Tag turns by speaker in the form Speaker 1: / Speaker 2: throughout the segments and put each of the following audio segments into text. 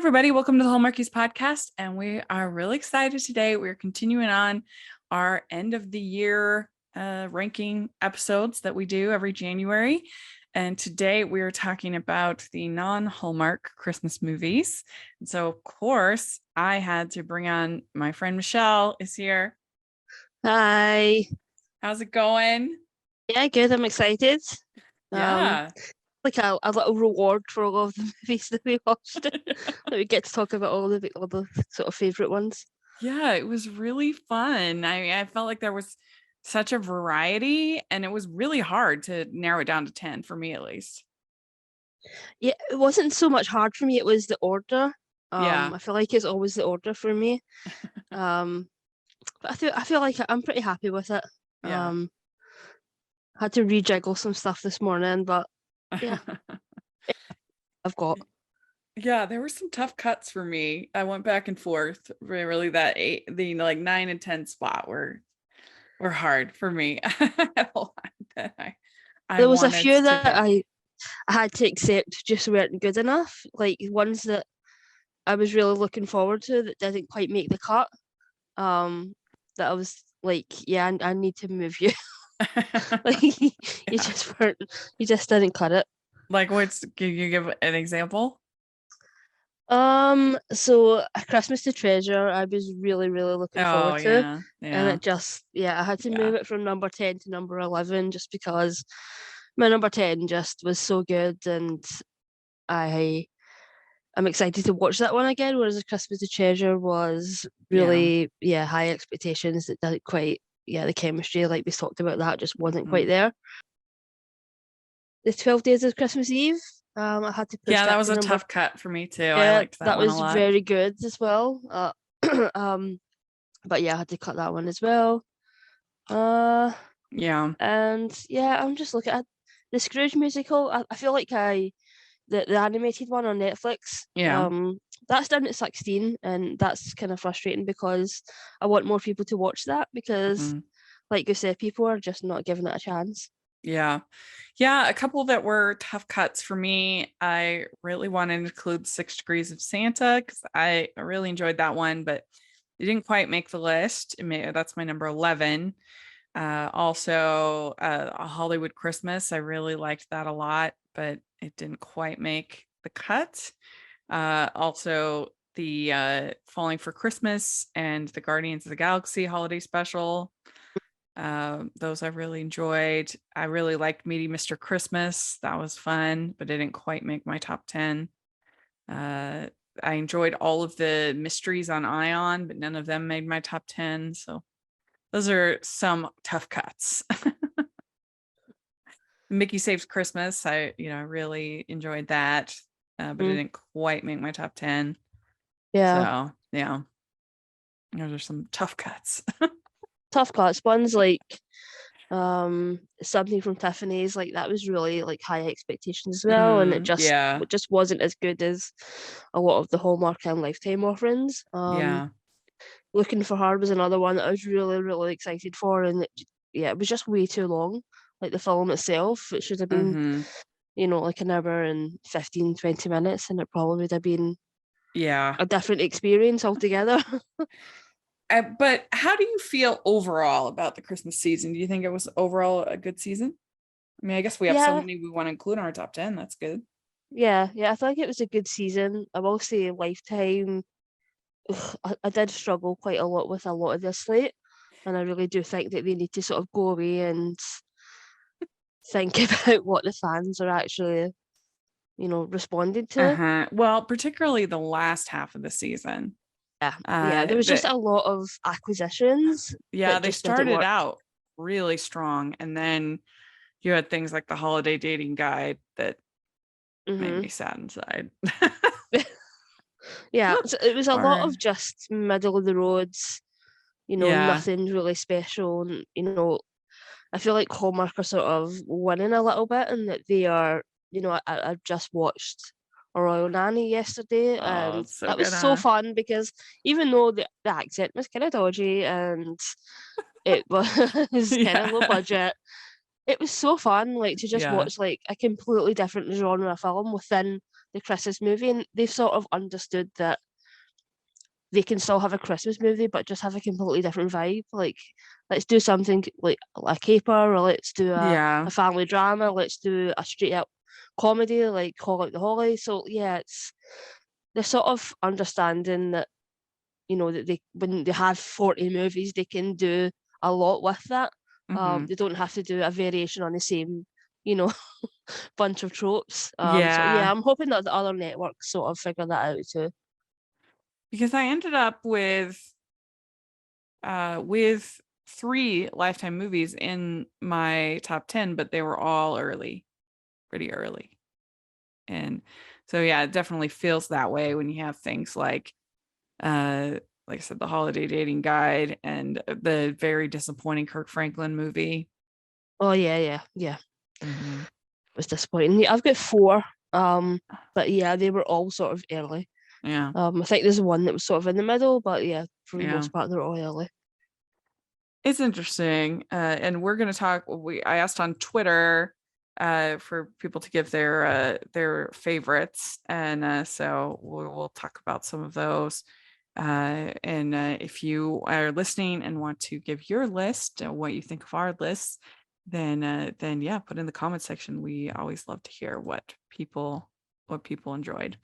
Speaker 1: everybody. Welcome to the Hallmarkies podcast. And we are really excited today. We're continuing on our end of the year ranking episodes that we do every January. And today we are talking about the non-Hallmark Christmas movies. And so, of course, I had to bring on my friend Michelle is here.
Speaker 2: Hi.
Speaker 1: How's it going?
Speaker 2: Yeah, good. I'm excited.
Speaker 1: Yeah.
Speaker 2: Like a little reward for all of the movies that we watched. That we get to talk about all the sort of favorite ones.
Speaker 1: Yeah, it was really fun. I felt like there was such a variety, and it was really hard to narrow it down to 10 for me, at least.
Speaker 2: Yeah, it wasn't so much hard for me. It was the order.
Speaker 1: Yeah.
Speaker 2: I feel like it's always the order for me. But I feel like I'm pretty happy with it.
Speaker 1: Yeah.
Speaker 2: Had to rejiggle some stuff this morning, but yeah, I've got.
Speaker 1: Yeah, there were some tough cuts for me. I went back and forth. Really, that 9 and 10 spot were hard for me. I had a lot that
Speaker 2: There was a few
Speaker 1: to
Speaker 2: that
Speaker 1: pick.
Speaker 2: I had to accept just weren't good enough. Like ones that I was really looking forward to that didn't quite make the cut. That I was like, yeah, I need to move you. Like you just didn't cut it.
Speaker 1: Like, can you give an example?
Speaker 2: So A Christmas to Treasure, I was really, really looking
Speaker 1: Oh,
Speaker 2: forward to.
Speaker 1: yeah.
Speaker 2: And
Speaker 1: Yeah.
Speaker 2: it just, I had to
Speaker 1: Yeah.
Speaker 2: move it from number 10 to number 11 just because my number 10 just was so good, and I'm excited to watch that one again, whereas A Christmas to Treasure was really, high expectations that didn't quite, the chemistry, like we talked about, that just wasn't quite there. The 12 Days of Christmas Eve, I had to push
Speaker 1: Yeah, that was a
Speaker 2: number.
Speaker 1: tough cut for me too.
Speaker 2: Yeah,
Speaker 1: I liked that one
Speaker 2: was
Speaker 1: a lot.
Speaker 2: very good as well. But yeah, I had to cut that one as well.
Speaker 1: Yeah.
Speaker 2: And yeah, I'm just looking at the Scrooge musical. I feel like the animated one on Netflix.
Speaker 1: Yeah.
Speaker 2: That's down at 16, and that's kind of frustrating because I want more people to watch that because, like you said, people are just not giving it a chance.
Speaker 1: Yeah. Yeah. A couple that were tough cuts for me. I really wanted to include 6 Degrees of Santa because I really enjoyed that one, but it didn't quite make the list. That's my number 11. Also, A Hollywood Christmas. I really liked that a lot, but it didn't quite make the cut. Also, the Falling for Christmas and the Guardians of the Galaxy holiday special. Those I really enjoyed. I really liked Meeting Mr. Christmas. That was fun, but it didn't quite make my top 10. I enjoyed all of the mysteries on Ion, but none of them made my top 10. So those are some tough cuts. Mickey Saves Christmas. I really enjoyed that, but it didn't quite make my top 10.
Speaker 2: Yeah.
Speaker 1: So yeah, those are some tough cuts.
Speaker 2: Tough cuts. Ones like Something from Tiffany's, like that was really like high expectations as well, and it just wasn't as good as a lot of the Hallmark and Lifetime offerings. Looking for Her was another one that I was really, really excited for, and it was just way too long. Like the film itself, it should have been, like an hour and 15, 20 minutes, and it probably would have been a different experience altogether.
Speaker 1: But how do you feel overall about the Christmas season? Do you think it was overall a good season? I mean, I guess we have so many we want to include in our top 10. That's good.
Speaker 2: Yeah, I think it was a good season. I will say Lifetime, I did struggle quite a lot with a lot of this slate, and I really do think that they need to sort of go away and think about what the fans are actually, responding to.
Speaker 1: Well, particularly the last half of the season.
Speaker 2: Yeah, there was just a lot of acquisitions.
Speaker 1: Yeah, they started out really strong, and then you had things like the holiday dating guide that made me sad inside.
Speaker 2: Yeah, so it was a lot of just middle of the roads, nothing really special. And, I feel like Hallmark are sort of winning a little bit, and that they are, I just watched A Royal Nanny yesterday, and that was so fun because even though the accent was kind of dodgy and it was kind of low budget, it was so fun, like to just watch like a completely different genre film within the Christmas movie, and they've sort of understood that they can still have a Christmas movie, but just have a completely different vibe. Like, let's do something like a caper, or let's do a family drama, let's do a straight up comedy, like Call Out the Holly. So yeah, it's they're sort of understanding that, you know, that they when they have 40 movies, they can do a lot with that. They don't have to do a variation on the same, you know, bunch of tropes. So yeah,
Speaker 1: Yeah.
Speaker 2: I'm hoping that the other networks sort of figure that out too.
Speaker 1: Because I ended up with 3 Lifetime movies in my top 10, but they were all pretty early. And so yeah, it definitely feels that way when you have things like I said, the Holiday Dating Guide and the very disappointing Kirk Franklin movie.
Speaker 2: Oh yeah.
Speaker 1: Mm-hmm.
Speaker 2: It was disappointing. Yeah, I've got 4. But yeah, they were all sort of early.
Speaker 1: Yeah.
Speaker 2: I think there's one that was sort of in the middle, but yeah, for the
Speaker 1: Yeah.
Speaker 2: most part, they're all early.
Speaker 1: It's interesting. And we're going to talk. I asked on Twitter for people to give their favorites. And so we'll talk about some of those. And if you are listening and want to give your list, what you think of our lists, then yeah, put in the comment section. We always love to hear what people enjoyed.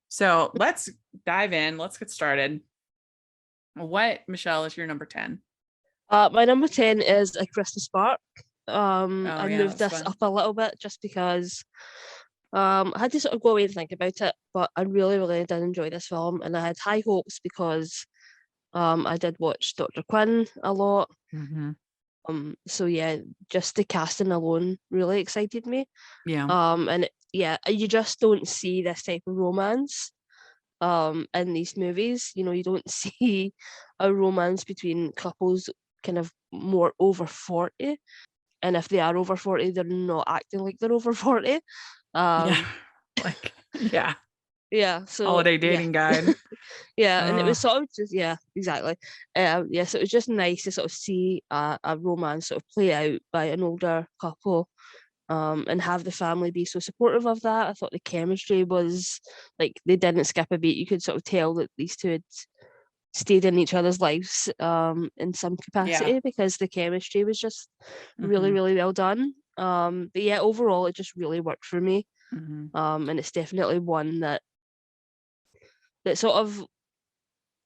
Speaker 1: So let's dive in. Let's get started. What, Michelle, is your number 10?
Speaker 2: My number 10 is A Christmas Spark.
Speaker 1: Oh
Speaker 2: I
Speaker 1: yeah,
Speaker 2: moved
Speaker 1: that's
Speaker 2: this
Speaker 1: fun.
Speaker 2: up a little bit just because I had to sort of go away and think about it, but I really did enjoy this film, and I had high hopes because I did watch Dr. Quinn a lot.
Speaker 1: Mm-hmm.
Speaker 2: So yeah, just the casting alone really excited me.
Speaker 1: Yeah.
Speaker 2: Yeah, you just don't see this type of romance in these movies. You know, you don't see a romance between couples kind of more over 40. And if they are over 40, they're not acting like they're over 40.
Speaker 1: Yeah.
Speaker 2: Um,
Speaker 1: Like, yeah.
Speaker 2: yeah, so
Speaker 1: Holiday
Speaker 2: yeah.
Speaker 1: dating guide.
Speaker 2: Yeah, and it
Speaker 1: Oh,
Speaker 2: was sort of just, yeah, exactly. Yeah, so it was just nice to sort of see a romance sort of play out by an older couple, and have the family be so supportive of that. I thought the chemistry was like they didn't skip a beat. You could sort of tell that these two had stayed in each other's lives in some
Speaker 1: yeah.
Speaker 2: capacity, because the chemistry was just
Speaker 1: Mm-hmm.
Speaker 2: really well done. But yeah, overall it just really worked for me.
Speaker 1: Mm-hmm.
Speaker 2: And it's definitely one that sort of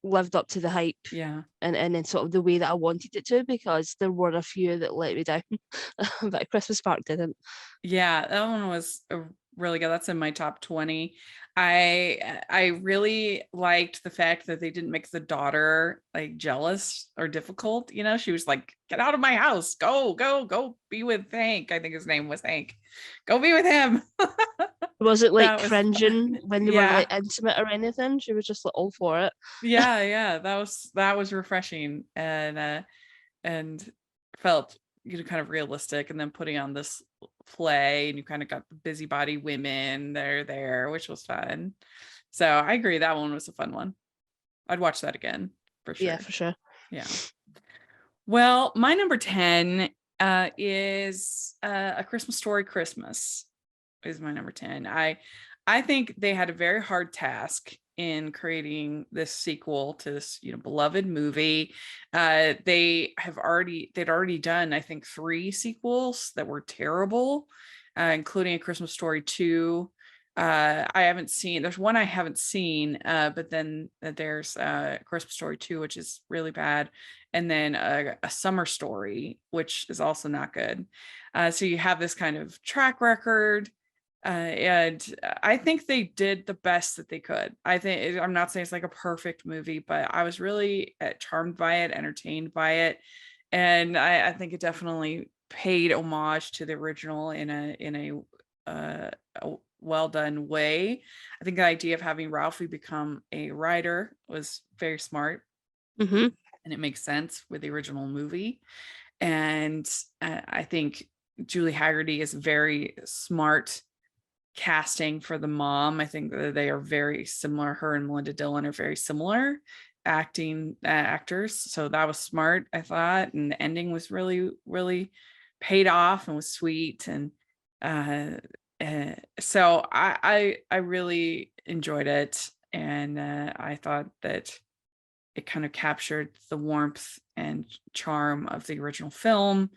Speaker 2: lived up to the hype,
Speaker 1: Yeah.
Speaker 2: and in sort of the way that I wanted it to, because there were a few that let me down, but Christmas Park didn't.
Speaker 1: Yeah, that one was really good. That's in my top 20. I really liked the fact that they didn't make the daughter like jealous or difficult. You know, she was like, "Get out of my house. Go be with Hank." I think his name was Hank. Go be with him.
Speaker 2: Was it like
Speaker 1: That was
Speaker 2: cringing
Speaker 1: fun.
Speaker 2: when they were
Speaker 1: Yeah.
Speaker 2: like intimate or anything? She was just like all for it.
Speaker 1: Yeah, that was refreshing and felt, kind of realistic. And then putting on this play, and you kind of got the busybody women there, which was fun. So I agree, that one was a fun one. I'd watch that again for
Speaker 2: Yeah,
Speaker 1: sure.
Speaker 2: for sure.
Speaker 1: Yeah. Well, my number 10 is A Christmas Story Christmas is my number 10. I think they had a very hard task in creating this sequel to this, beloved movie. They'd already done, I think, 3 sequels that were terrible, including A Christmas Story 2. There's one I haven't seen, but then there's Christmas Story 2, which is really bad. And then a Summer Story, which is also not good. So you have this kind of track record. And I think they did the best that they could. I'm not saying it's like a perfect movie, but I was really charmed by it, entertained by it. And I think it definitely paid homage to the original in a well done way. I think the idea of having Ralphie become a writer was very smart,
Speaker 2: Mm-hmm.
Speaker 1: and it makes sense with the original movie. And I think Julie Haggerty is very smart casting for the mom. I think that they are very similar. Her and Melinda Dillon are very similar actors. So that was smart, I thought. And the ending was really, really paid off and was sweet. And So I really enjoyed it, and I thought that it kind of captured the warmth and charm of the original film.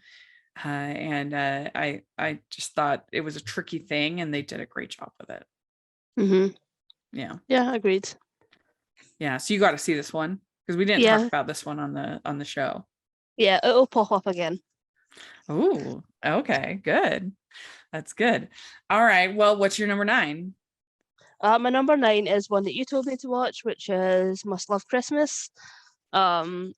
Speaker 1: And I just thought it was a tricky thing, and they did a great job with it.
Speaker 2: Mm-hmm.
Speaker 1: Yeah.
Speaker 2: Yeah, agreed.
Speaker 1: Yeah. So you got to see this one, because we didn't talk
Speaker 2: Yeah.
Speaker 1: about this one on the show.
Speaker 2: Yeah, it'll pop up again.
Speaker 1: Oh, okay, good. That's good. All right. Well, what's your number 9?
Speaker 2: My number 9 is one that you told me to watch, which is Must Love Christmas. Um,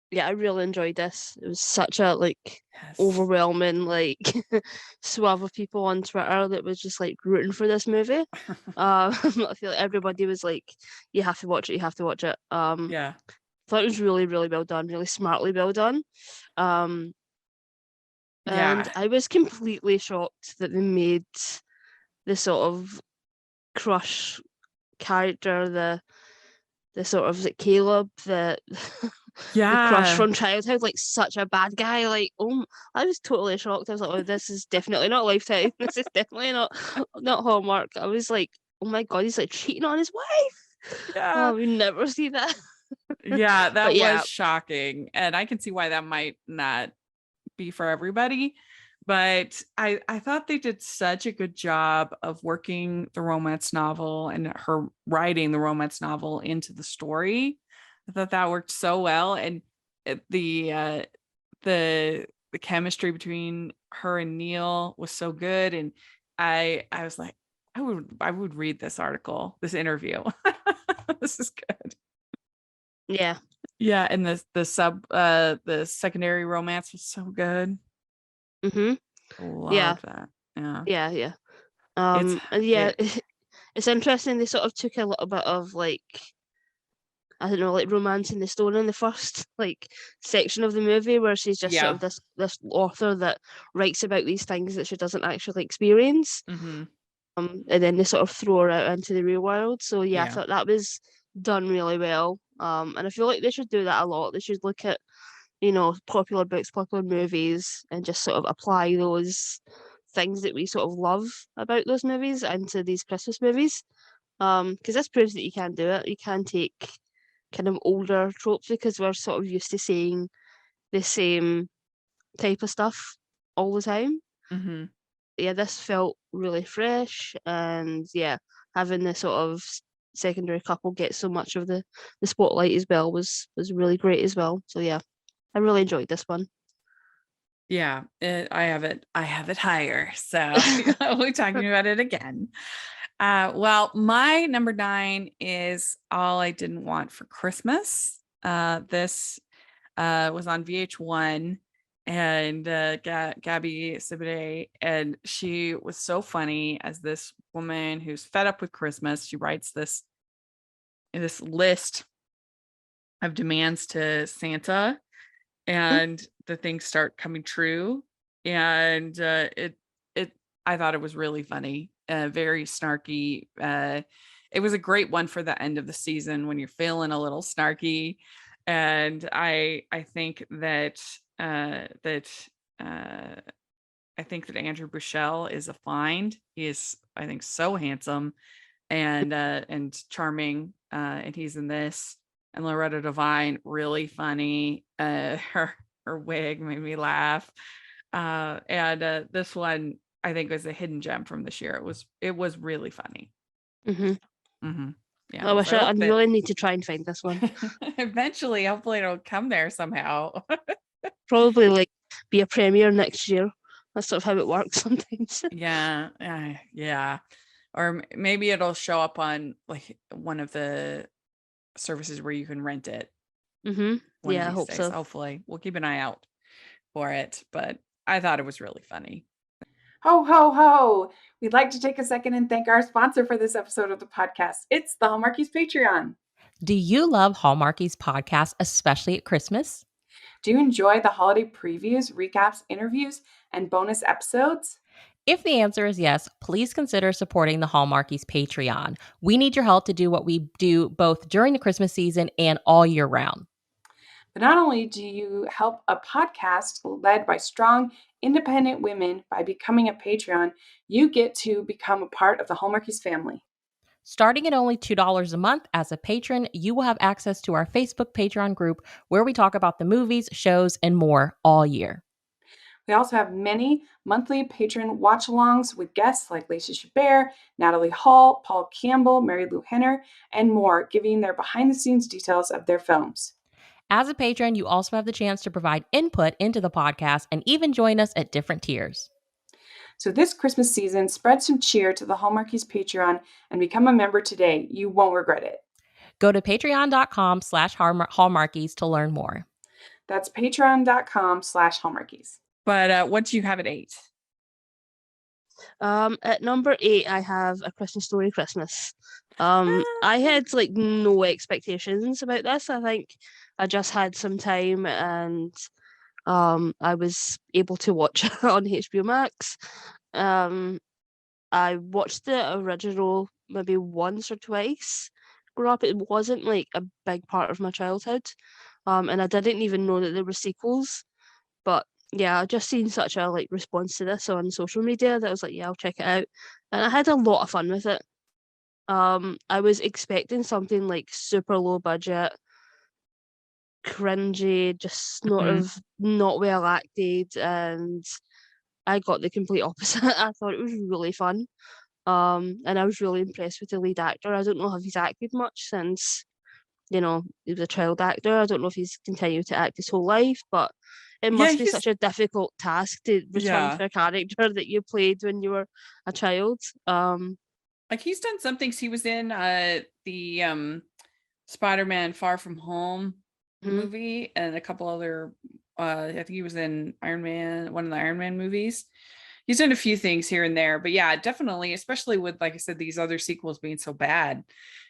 Speaker 2: yeah, I really enjoyed this. It was such a like
Speaker 1: Yes.
Speaker 2: overwhelming like swathe of people on Twitter that was just like rooting for this movie. I feel like everybody was like, "You have to watch it. You have to watch it."
Speaker 1: Yeah.
Speaker 2: Thought it was really, really well done, really smartly well done. Um, and
Speaker 1: Yeah.
Speaker 2: I was completely shocked that they made the sort of crush character, the sort of like Caleb, the crush
Speaker 1: Yeah.
Speaker 2: from childhood, like such a bad guy. Like, I was totally shocked. I was like, oh, this is definitely not Lifetime. This is definitely not Hallmark. I was like, oh my god, he's like cheating on his wife.
Speaker 1: Yeah.
Speaker 2: Oh, we never see that.
Speaker 1: Yeah,
Speaker 2: But
Speaker 1: that was
Speaker 2: yeah,
Speaker 1: shocking. And I can see why that might not be for everybody. But I thought they did such a good job of working the romance novel and her writing the romance novel into the story. I thought that worked so well. And the the chemistry between her and Neil was so good. And I was like, I would read this article, this interview. This is good.
Speaker 2: yeah.
Speaker 1: Yeah, and the secondary romance was so good.
Speaker 2: Mhm. Yeah.
Speaker 1: Love that. Yeah.
Speaker 2: Yeah. Yeah.
Speaker 1: It's
Speaker 2: And yeah,
Speaker 1: it
Speaker 2: it's interesting. They sort of took a little bit of like, I don't know, like romancing the stone in the first like section of the movie, where she's just sort
Speaker 1: yeah.
Speaker 2: of this author that writes about these things that she doesn't actually experience.
Speaker 1: Mhm.
Speaker 2: And then they sort of throw her out into the real world. So yeah, I
Speaker 1: Yeah.
Speaker 2: thought that was done really well. And I feel like they should do that a lot. They should look at, popular books, popular movies, and just sort of apply those things that we sort of love about those movies into these Christmas movies. Because this proves that you can do it. You can take kind of older tropes because we're sort of used to seeing the same type of stuff all the time.
Speaker 1: Mhm.
Speaker 2: Yeah, this felt really fresh, and yeah, having the sort of secondary couple get so much of the spotlight as well was really great as well. So yeah, I really enjoyed this one.
Speaker 1: Yeah, I have it higher. So we're talking about it again. Well, my number 9 is All I Didn't Want for Christmas. This was on VH1, and Gabby Sibiday, and she was so funny as this woman who's fed up with Christmas. She writes this list of demands to Santa, and the things start coming true. And it I thought it was really funny, very snarky. It was a great one for the end of the season when you're feeling a little snarky. And I think that uh, I think that Andrew Bushell is a find. He is, I think, so handsome and charming, and he's in this. And Loretta Devine, really funny. Her wig made me laugh. And this one, I think, was a hidden gem from this year. It was really funny.
Speaker 2: Hmm.
Speaker 1: Hmm. Yeah.
Speaker 2: I
Speaker 1: So
Speaker 2: wish
Speaker 1: I
Speaker 2: I
Speaker 1: hope that
Speaker 2: really need to try and find this one.
Speaker 1: eventually, hopefully, it'll come there somehow.
Speaker 2: Probably like be a premiere next year. That's sort of how it works sometimes.
Speaker 1: Yeah. Yeah. Or maybe it'll show up on like one of the services where you can rent it one of
Speaker 2: Yeah, I
Speaker 1: these
Speaker 2: hope
Speaker 1: days.
Speaker 2: so.
Speaker 1: Hopefully, we'll keep an eye out for it. But I thought it was really funny. Ho, ho, ho. We'd like to take a second and thank our sponsor for this episode of the podcast. It's the Hallmarkies Patreon.
Speaker 3: Do you love Hallmarkies podcast, especially at Christmas?
Speaker 1: Do you enjoy the holiday previews, recaps, interviews, and bonus episodes?
Speaker 3: If the answer is yes, please consider supporting the Hallmarkies Patreon. We need your help to do what we do both during the Christmas season and all year round.
Speaker 1: But not only do you help a podcast led by strong, independent women by becoming a Patreon, you get to become a part of the Hallmarkies family.
Speaker 3: Starting at only $2 a month as a patron, you will have access to our Facebook Patreon group where we talk about the movies, shows, and more all year.
Speaker 1: We also have many monthly patron watch-alongs with guests like Lacey Chabert, Natalie Hall, Paul Campbell, Mary Lou Henner, and more, giving their behind-the-scenes details of their films.
Speaker 3: As a patron, you also have the chance to provide input into the podcast and even join us at different tiers.
Speaker 1: So this Christmas season, spread some cheer to the Hallmarkies Patreon and become a member today. You won't regret it.
Speaker 3: Go to patreon.com/Hallmarkies to learn more.
Speaker 1: That's patreon.com/Hallmarkies. But what do you have at 8?
Speaker 2: At number 8, I have A Christmas Story Christmas. I had like no expectations about this. I think I just had some time and I was able to watch it on HBO Max. I watched the original maybe once or twice growing up. It wasn't like a big part of my childhood. And I didn't even know that there were sequels. But yeah, I just seen such a like response to this on social media that I was like, yeah, I'll check it out. And I had a lot of fun with it. I was expecting something like super low budget, cringy, just sort of not well acted, and I got the complete opposite. I thought it was really fun. And I was really impressed with the lead actor. I don't know if he's acted much since, he was a child actor. I don't know if he's continued to act his whole life, but it must be such a difficult task to return to a character that you played when you were a child.
Speaker 1: Like he's done some things. He was in the Spider-Man Far From Home movie and a couple other I think he was in Iron Man, one of the Iron Man movies. He's done a few things here and there, but yeah, definitely, especially with, like I said, these other sequels being so bad,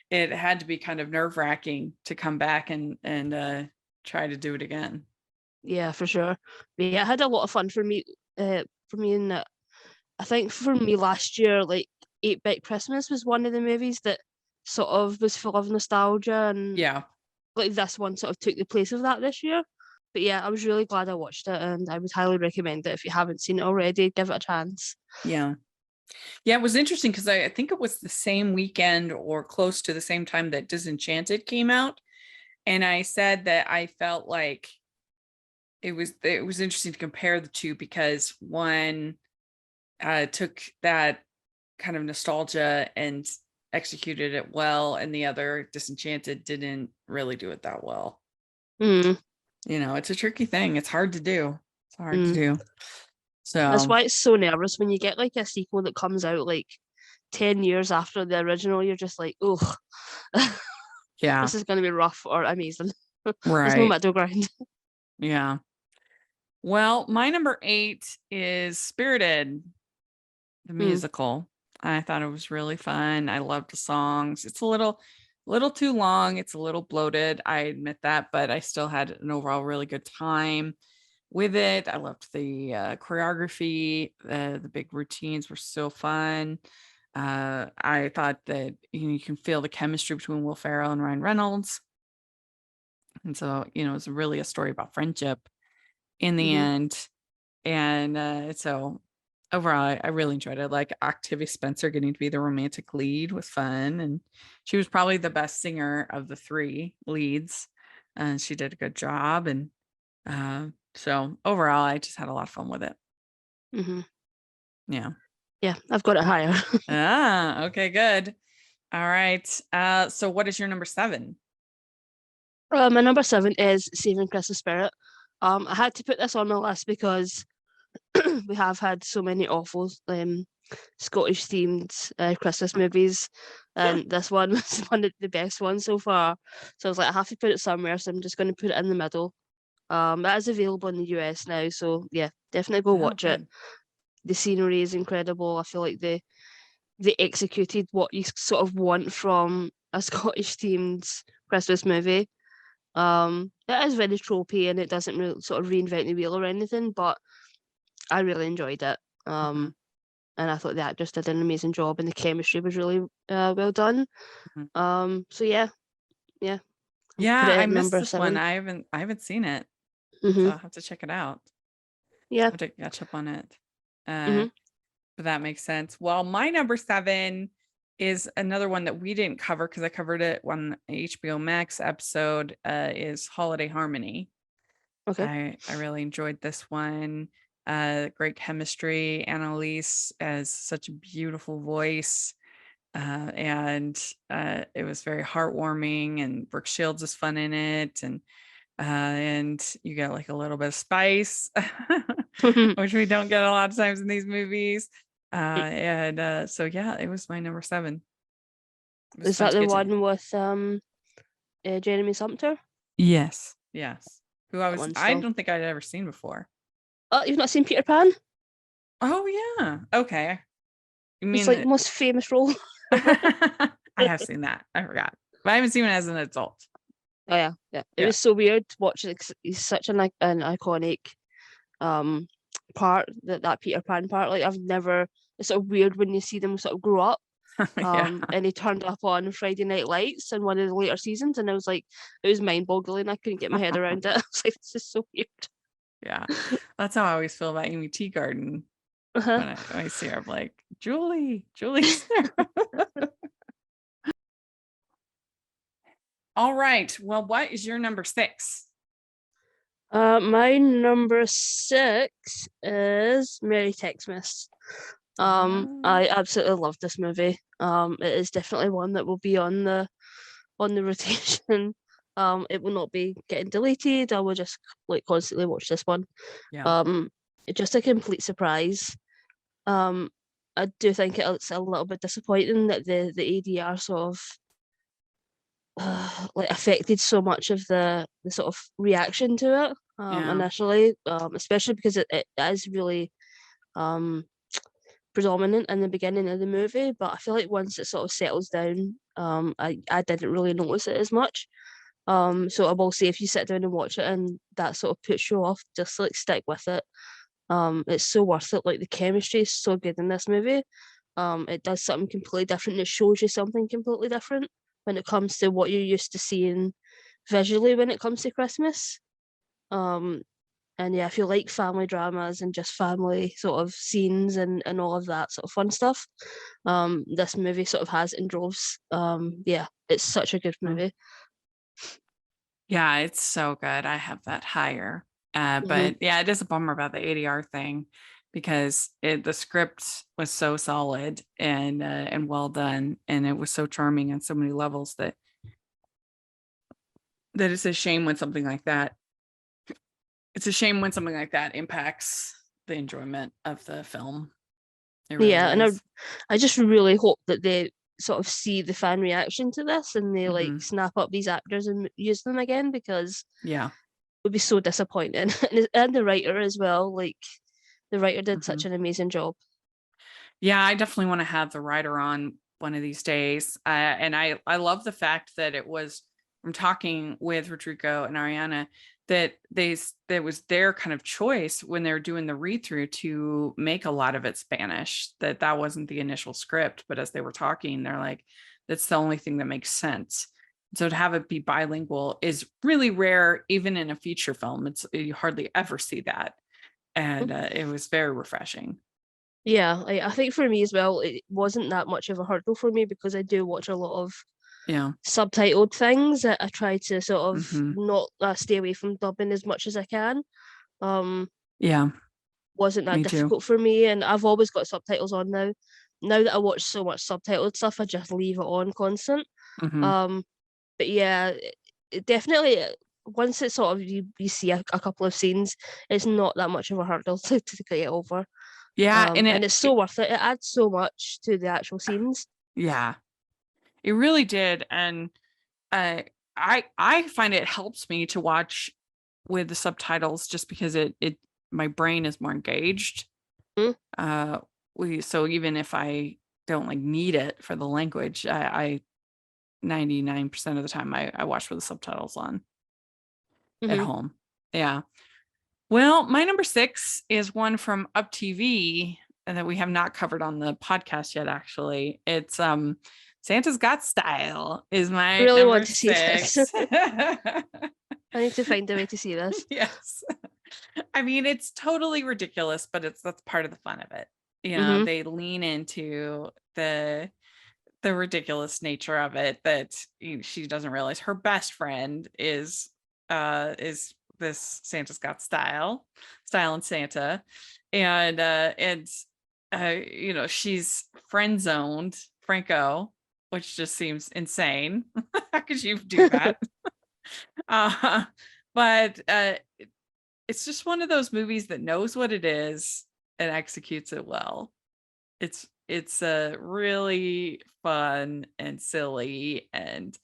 Speaker 1: it had to be kind of nerve-wracking to come back and try to do it again.
Speaker 2: Yeah, for sure. But yeah, I had a lot of fun for me in that. I think for me last year, like 8-Bit Christmas was one of the movies that sort of was full of nostalgia, and like this one sort of took the place of that this year. But yeah, I was really glad I watched it, and I would highly recommend it if you haven't seen it already. Give it a chance.
Speaker 1: Yeah, it was interesting because I think it was the same weekend or close to the same time that Disenchanted came out, and I said that I felt like it was interesting to compare the two because one took that kind of nostalgia and executed it well, and the other, Disenchanted, didn't really do it that well. It's a tricky thing. It's hard to do. To do. So
Speaker 2: that's why it's so nervous when you get like a sequel that comes out like 10 years after the original. You're just like, oh,
Speaker 1: yeah,
Speaker 2: this is going to be rough or amazing.
Speaker 1: Right.
Speaker 2: There's no middle ground.
Speaker 1: Yeah. Well, my number 8 is Spirited, the musical. I thought it was really fun. I loved the songs. It's a little too long. It's a little bloated. I admit that, but I still had an overall really good time with it. I loved the choreography. The big routines were so fun. I thought that you can feel the chemistry between Will Ferrell and Ryan Reynolds. And so, it's really a story about friendship in the end. And so overall, I really enjoyed it. Like Octavia Spencer getting to be the romantic lead was fun. And she was probably the best singer of the 3 leads. And she did a good job. And so overall, I just had a lot of fun with it. Yeah.
Speaker 2: Yeah, I've got it higher.
Speaker 1: Okay, good. All right. So what is your number 7?
Speaker 2: My number 7 is Saving Christmas Spirit. I had to put this on my list because we have had so many awful Scottish themed Christmas movies, and this one was one of the best ones so far. So I was like, I have to put it somewhere, so I'm just going to put it in the middle. That is available in the US now, so yeah, definitely go watch it. The scenery is incredible. I feel like they executed what you sort of want from a Scottish themed Christmas movie. It is very tropey and it doesn't really sort of reinvent the wheel or anything, but I really enjoyed it. And I thought the actors did an amazing job and the chemistry was really well done. So yeah,
Speaker 1: Yeah,
Speaker 2: put it
Speaker 1: I
Speaker 2: at
Speaker 1: missed
Speaker 2: number
Speaker 1: this one.
Speaker 2: 7.
Speaker 1: I haven't seen it. So
Speaker 2: Mm-hmm.
Speaker 1: I'll have to check it out.
Speaker 2: Yeah.
Speaker 1: I'll have to catch up on it.
Speaker 2: Mm-hmm.
Speaker 1: But that makes sense. Well, my number 7 is another one that we didn't cover because I covered it on HBO Max episode, is Holiday Harmony.
Speaker 2: Okay.
Speaker 1: I really enjoyed this one. Great chemistry. Annalise has such a beautiful voice. And it was very heartwarming, and Brooke Shields is fun in it. And you get like a little bit of spice, which we don't get a lot of times in these movies. So yeah, it was my number 7. It was
Speaker 2: Is
Speaker 1: fun
Speaker 2: that
Speaker 1: to
Speaker 2: the
Speaker 1: get to.
Speaker 2: one with Jeremy Sumpter?
Speaker 1: Yes. Who
Speaker 2: That one
Speaker 1: I
Speaker 2: still.
Speaker 1: don't think I'd ever seen before.
Speaker 2: Oh, you've not seen Peter Pan?
Speaker 1: Oh yeah. Okay. You
Speaker 2: It's
Speaker 1: mean
Speaker 2: like the most famous role.
Speaker 1: I have seen that. I forgot. But I haven't seen it as an adult.
Speaker 2: Oh yeah, yeah. It
Speaker 1: Yeah.
Speaker 2: was so weird watching it 'cause he's such an iconic part, that Peter Pan part. Like I've never. It's sort of weird when you see them sort of grow up.
Speaker 1: Yeah.
Speaker 2: And he turned up on Friday Night Lights in one of the later seasons, and I was like, it was mind-boggling. I couldn't get my head around it. I was like, this is so weird.
Speaker 1: Yeah. That's how I always feel about Amy Teagarden.
Speaker 2: Uh-huh.
Speaker 1: When I see her, I'm like, Julie's there. All right. Well, what is your number 6?
Speaker 2: My number 6 is Merry Xmas. I absolutely love this movie. It is definitely one that will be on the rotation. It will not be getting deleted. I will just like constantly watch this one.
Speaker 1: Yeah.
Speaker 2: It's just a complete surprise. I do think it's a little bit disappointing that the ADR sort of like affected so much of the sort of reaction to it initially, especially because it is really predominant in the beginning of the movie, but I feel like once it sort of settles down, I didn't really notice it as much. So I will say if you sit down and watch it and that sort of puts you off, just like stick with it. It's so worth it. Like the chemistry is so good in this movie. It does something completely different. It shows you something completely different when it comes to what you're used to seeing visually when it comes to Christmas. And yeah, if you like family dramas and just family sort of scenes and all of that sort of fun stuff, this movie sort of has in droves. Yeah, it's such a good movie.
Speaker 1: Yeah, it's so good. I have that higher.
Speaker 2: Mm-hmm.
Speaker 1: But yeah, it is a bummer about the ADR thing because the script was so solid and well done, and it was so charming on so many levels that it's a shame when something like that. It's a shame when something like that impacts the enjoyment of the film. It really
Speaker 2: Yeah, and
Speaker 1: is.
Speaker 2: I just really hope that they sort of see the fan reaction to this and they like snap up these actors and use them again, because
Speaker 1: yeah,
Speaker 2: it would be so disappointing. And the writer as well, like the writer did such an amazing job.
Speaker 1: Yeah, I definitely want to have the writer on one of these days. And I love the fact that it was, I'm talking with Rodrigo and Ariana, that that was their kind of choice when they were doing the read through to make a lot of it Spanish, that wasn't the initial script, but as they were talking, they're like, that's the only thing that makes sense. So to have it be bilingual is really rare, even in a feature film. You hardly ever see that. And it was very refreshing.
Speaker 2: Yeah, I think for me as well, it wasn't that much of a hurdle for me because I do watch a lot of subtitled things. That I try to sort of not stay away from dubbing as much as I can. Wasn't that difficult for me, and I've always got subtitles on now. Now that I watch so much subtitled stuff, I just leave it on constant. But yeah, it definitely once it's sort of you see a couple of scenes, it's not that much of a hurdle to get over.
Speaker 1: Yeah,
Speaker 2: and it's so worth it. It adds so much to the actual scenes.
Speaker 1: Yeah, it really did. And I find it helps me to watch with the subtitles just because it my brain is more engaged. So even if I don't like need it for the language, I 99% of the time I watch with the subtitles on at home. Yeah. Well, my number 6 is one from Up TV and that we have not covered on the podcast yet. Actually, it's Santa's Got Style is my
Speaker 2: really
Speaker 1: number
Speaker 2: want to see
Speaker 1: 6.
Speaker 2: this. I need to find a way to see this.
Speaker 1: Yes. I mean, it's totally ridiculous, but that's part of the fun of it. You know, they lean into the ridiculous nature of it, that she doesn't realize her best friend is this Santa's Got Style and Santa. And you know, she's friend zoned Franco, which just seems insane. How could you do that? But it's just one of those movies that knows what it is and executes it well. It's really fun and silly, and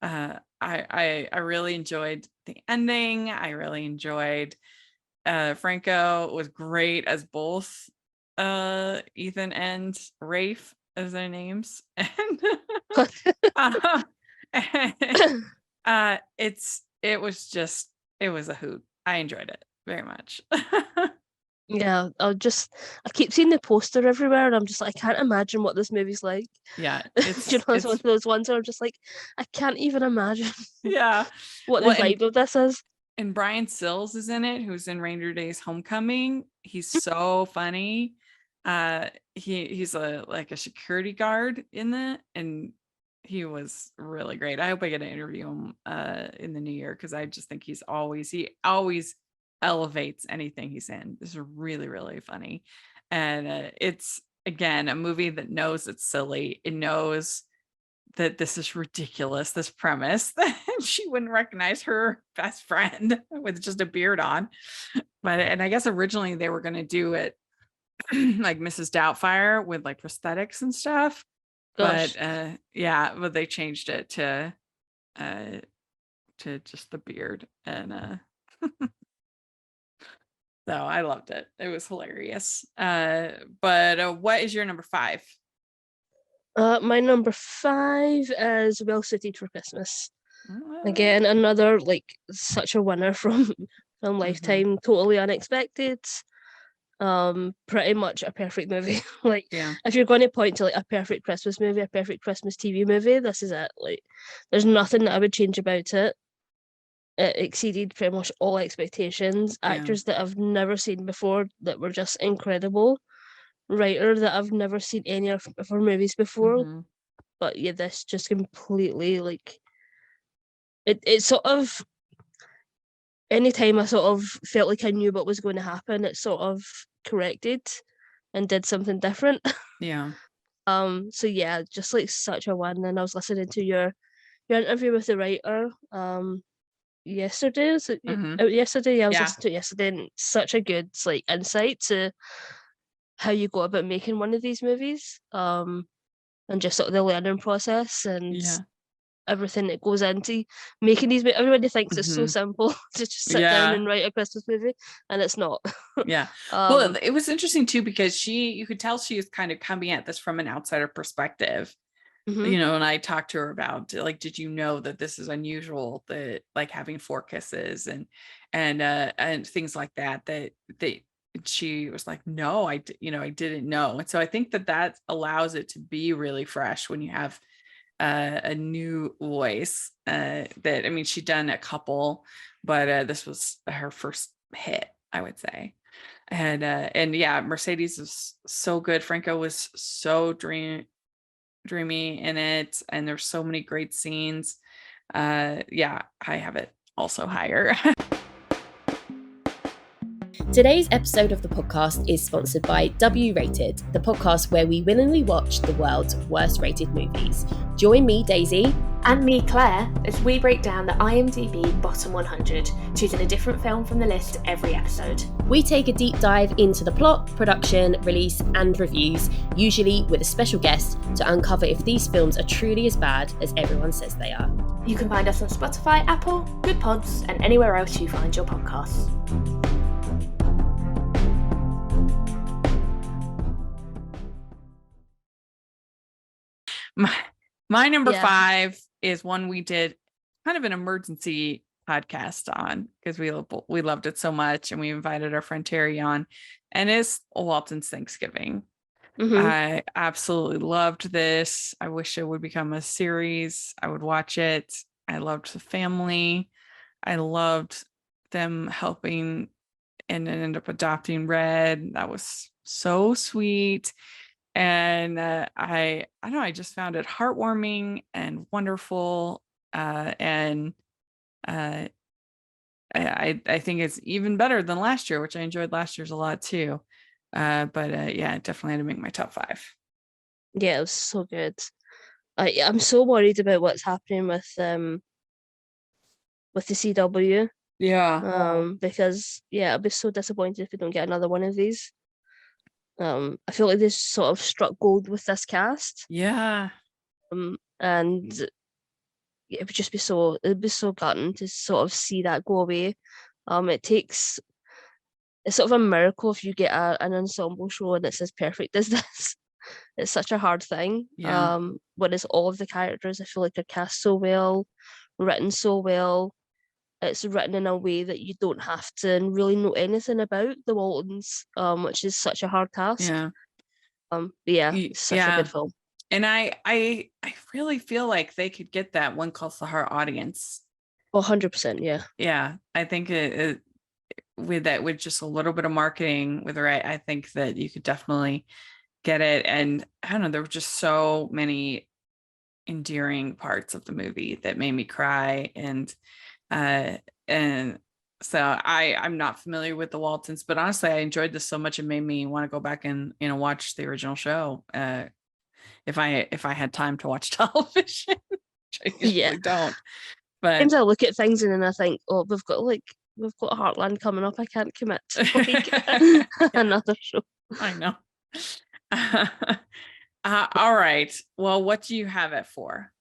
Speaker 1: I really enjoyed the ending. I really enjoyed Franco was great as both Ethan and Rafe as their names. And it was a hoot. I enjoyed it very much.
Speaker 2: Yeah, I keep seeing the poster everywhere, and I'm just like, I can't imagine what this movie's like.
Speaker 1: Yeah,
Speaker 2: it's one of those ones where I'm just like, I can't even imagine.
Speaker 1: Yeah,
Speaker 2: what the vibe of this is.
Speaker 1: And Brian Sills is in it, who's in Ranger Days Homecoming. He's so funny. He's a security guard in that, and he was really great. I hope I get to interview him in the new year, because I just think he always elevates anything he's in. This is really, really funny. And it's, again, a movie that knows it's silly. It knows that this is ridiculous, this premise, that she wouldn't recognize her best friend with just a beard on. And I guess originally they were going to do it like Mrs. Doubtfire with like prosthetics and stuff. Gosh. But they changed it to just the beard. And so I loved it. It was hilarious. But what is your number 5?
Speaker 2: My number 5 is Well Suited for Christmas. Again, another such a winner from Lifetime. Totally unexpected. Pretty much a perfect movie. If you're going to point to a perfect Christmas movie, a perfect Christmas TV movie, this is it. There's nothing that I would change about it. It exceeded pretty much all expectations. Actors that I've never seen before that were just incredible. Writer that I've never seen any of her movies before. But yeah, this just completely it sort of, anytime I sort of felt like I knew what was going to happen, it sort of corrected and did something different.
Speaker 1: Yeah.
Speaker 2: So yeah, just such a one. And I was listening to your interview with the writer yesterday. Yesterday? Yeah, I was listening to it yesterday, and such a good insight to how you go about making one of these movies. And just sort of the learning process and everything that goes into making these movies. Everybody thinks it's so simple to just sit down and write a Christmas movie, and it's not.
Speaker 1: Yeah. Well, it was interesting too, because you could tell she was kind of coming at this from an outsider perspective. You know, and I talked to her about did you know that this is unusual, that having 4 kisses and things like that she was like, no, I didn't know. And so I think that allows it to be really fresh when you have a new voice. She'd done a couple, but this was her first hit, I would say. And yeah, Mercedes is so good. Franco was so dreamy in it, and there's so many great scenes. I have it also higher.
Speaker 3: Today's episode of the podcast is sponsored by W Rated, the podcast where we willingly watch the world's worst rated movies. Join me, Daisy,
Speaker 4: and me, Claire, as we break down the IMDb Bottom 100, choosing a different film from the list every episode.
Speaker 3: We take a deep dive into the plot, production, release, and reviews, usually with a special guest, to uncover if these films are truly as bad as everyone says they are.
Speaker 4: You can find us on Spotify, Apple, Good Pods, and anywhere else you find your podcasts.
Speaker 1: My number 5 is one we did kind of an emergency podcast on, because we loved it so much, and we invited our friend Terry on, and it's Walton's Thanksgiving. I absolutely loved this. I wish it would become a series. I would watch it. I loved the family. I loved them helping and then end up adopting Red. That was so sweet. And I don't know, I just found it heartwarming and wonderful. And I think it's even better than last year, which I enjoyed last year's a lot too. But yeah, it definitely had to make my top 5.
Speaker 2: Yeah, it was so good. I'm so worried about what's happening with the CW.
Speaker 1: Yeah.
Speaker 2: Because I'll be so disappointed if we don't get another one of these. I feel like they sort of struck gold with this cast.
Speaker 1: Yeah.
Speaker 2: And it would just be it'd be so gutting to sort of see that go away. It's sort of a miracle if you get an ensemble show and it's as perfect as this. It's such a hard thing.
Speaker 1: Yeah.
Speaker 2: Whereas all of the characters, I feel like are cast so well, written so well. It's written in a way that you don't have to really know anything about the Waltons, which is such a hard task.
Speaker 1: Yeah.
Speaker 2: It's such a good film.
Speaker 1: And I really feel like they could get that One Calls the Heart audience.
Speaker 2: 100%, yeah.
Speaker 1: Yeah, I think it with just a little bit of marketing with I think that you could definitely get it. And I don't know, there were just so many endearing parts of the movie that made me cry. And so I'm not familiar with the Waltons, but honestly, I enjoyed this so much it made me want to go back and watch the original show. If I had time to watch television, which I usually don't. But
Speaker 2: sometimes I look at things and then I think, oh, we've got Heartland coming up. I can't commit to another show.
Speaker 1: I know. All right. Well, what do you have it for?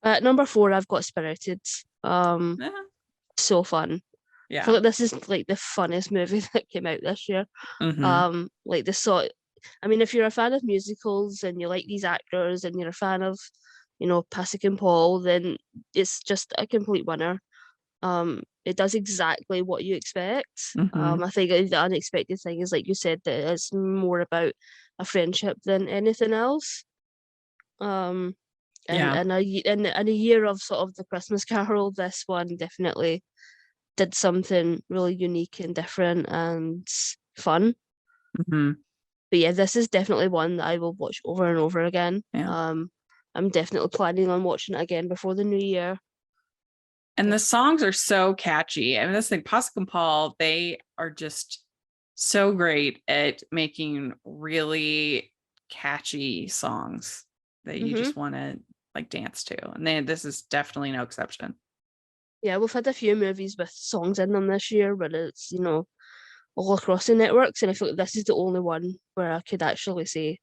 Speaker 2: Number 4, I've got Spirited. So fun.
Speaker 1: Yeah.
Speaker 2: I feel like this is like the funnest movie that came out this year. Like if you're a fan of musicals and you like these actors and you're a fan of, Pasek and Paul, then it's just a complete winner. It does exactly what you expect. I think the unexpected thing is, like you said, that it's more about a friendship than anything else. And in a year of sort of the Christmas Carol, this one definitely did something really unique and different and fun. But yeah, this is definitely one that I will watch over and over again. I'm definitely planning on watching it again before the new year.
Speaker 1: And the songs are so catchy. I mean, this thing, Pasek and Paul, they are just so great at making really catchy songs that you just want to like dance to. And this is definitely no exception.
Speaker 2: Yeah, we've had a few movies with songs in them this year, but it's, all across the networks. And I feel like this is the only one where I could actually say,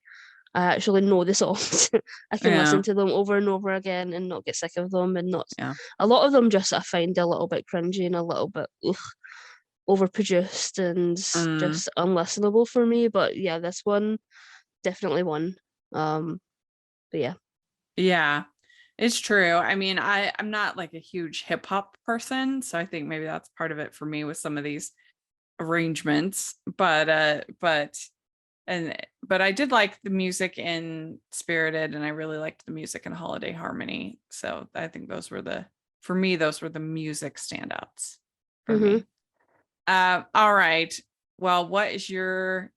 Speaker 2: I actually know the songs. I can listen to them over and over again and not get sick of them. And not a lot of them just I find a little bit cringy and a little bit overproduced and just unlistenable for me. But yeah, this one definitely won. But yeah.
Speaker 1: Yeah, it's true. I mean, I'm not like a huge hip hop person, so I think maybe that's part of it for me with some of these arrangements. But I did like the music in Spirited, and I really liked the music in Holiday Harmony. So I think those were the music standouts for me. All right. Well, what is your?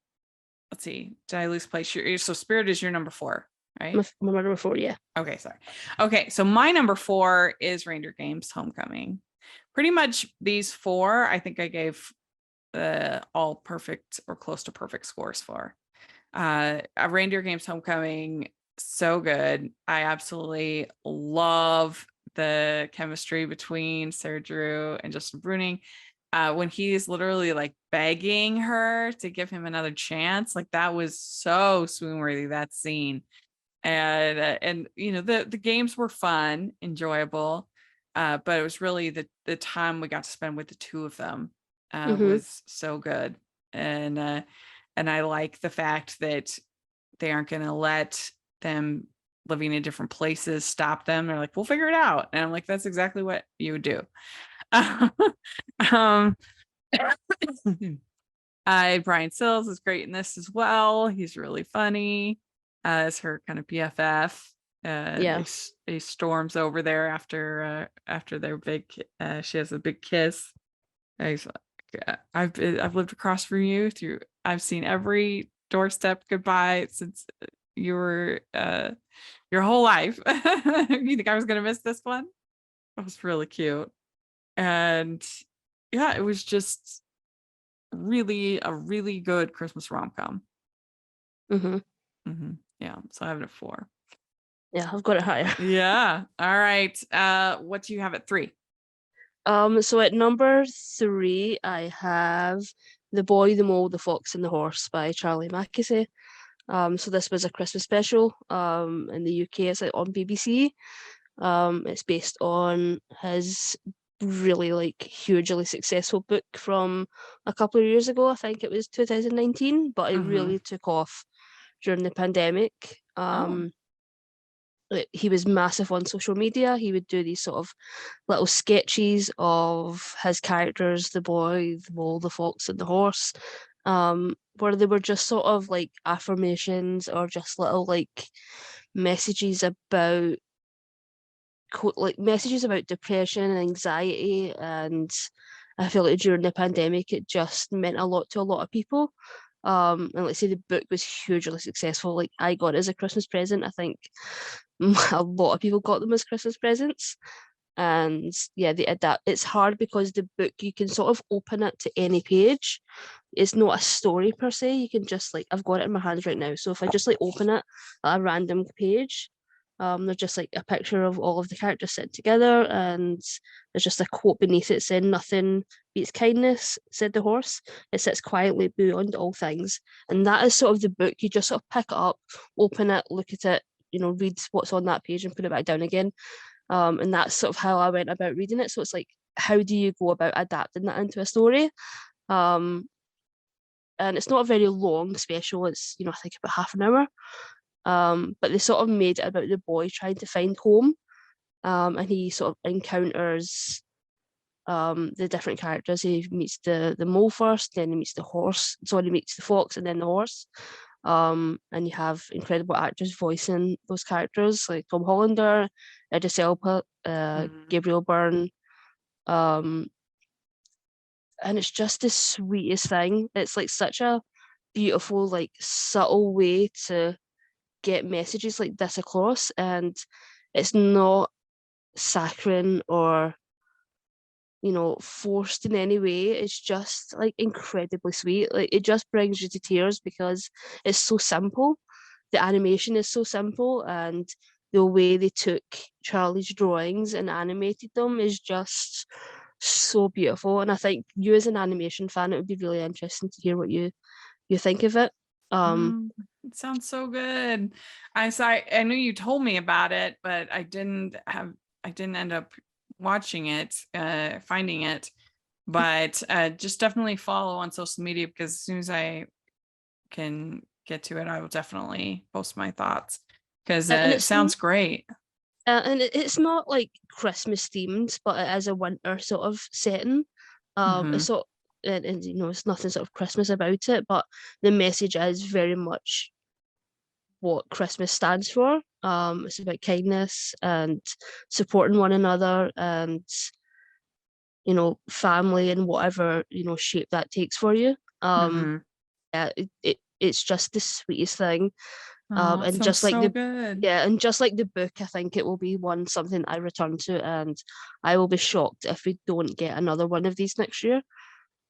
Speaker 1: Let's see. Did I lose place? So Spirit is your number 4, right?
Speaker 2: My number 4, yeah.
Speaker 1: Okay, sorry. Okay, so my number 4 is Reindeer Games Homecoming. Pretty much these 4, I think I gave all perfect or close to perfect scores for. A Reindeer Games Homecoming, so good. I absolutely love the chemistry between Sarah Drew and Justin Bruning. When he's literally like begging her to give him another chance, like that was so swoon worthy, that scene. And the games were fun, enjoyable, but it was really the time we got to spend with the two of them was so good. And I like the fact that they aren't going to let them living in different places stop them. They're like, we'll figure it out. And I'm like, that's exactly what you would do. Brian Sills is great in this as well. He's really funny as her kind of BFF. He storms over there after their big. She has a big kiss. He's like, I've lived across from you through. I've seen every doorstep goodbye since your whole life. You think I was gonna miss this one? It was really cute, and yeah, it was just really a really good Christmas rom-com. Yeah, so I have it at 4.
Speaker 2: Yeah, I've got it higher.
Speaker 1: Yeah. All right. What do you have at 3?
Speaker 2: So at number 3, I have The Boy, the Mole, the Fox, and the Horse by Charlie Mackesy. So this was a Christmas special. In the UK, it's like on BBC. It's based on his really hugely successful book from a couple of years ago. I think it was 2019, but it really took off during the pandemic. He was massive on social media. He would do these sort of little sketches of his characters, the boy, the mole, the fox, and the horse, where they were just sort of like affirmations or just little messages about depression and anxiety. And I feel like during the pandemic it just meant a lot to a lot of people. And let's say the book was hugely successful. Like, I got it as a Christmas present. I think a lot of people got them as Christmas presents. And yeah, they adapt. It's hard because the book, you can sort of open it to any page. It's not a story per se. You can just I've got it in my hands right now. So if I just open it at a random page, there's just a picture of all of the characters sitting together, and there's just a quote beneath it saying, "Nothing beats kindness," said the horse. "It sits quietly beyond all things." And that is sort of the book. You just sort of pick it up, open it, look at it, read what's on that page and put it back down again. And that's sort of how I went about reading it. So it's how do you go about adapting that into a story? And it's not a very long special. It's, I think about half an hour. But they sort of made it about the boy trying to find home. And he sort of encounters the different characters. He meets the mole first, then he meets the horse. So he meets the fox and then the horse. And you have incredible actors voicing those characters, like Tom Hollander, Idris Elba, Gabriel Byrne. And it's just the sweetest thing. It's such a beautiful, subtle way to get messages like this across, and it's not saccharine or forced in any way. It's just incredibly sweet. It just brings you to tears because it's so simple. The animation is so simple, and the way they took Charlie's drawings and animated them is just so beautiful. And I think you, as an animation fan, it would be really interesting to hear what you think of it.
Speaker 1: It sounds so good. I knew you told me about it, but I didn't end up watching it, finding it, but just definitely follow on social media, because as soon as I can get to it, I will definitely post my thoughts, because it sounds great.
Speaker 2: And it's not Christmas themed, but it is a winter sort of setting. It's sort and it's nothing sort of Christmas about it, but the message is very much what Christmas stands for. It's about kindness and supporting one another, and family in whatever shape that takes for you. Yeah, it's just the sweetest thing. And just
Speaker 1: good.
Speaker 2: And just like the book, I think it will be something I return to, and I will be shocked if we don't get another one of these next year.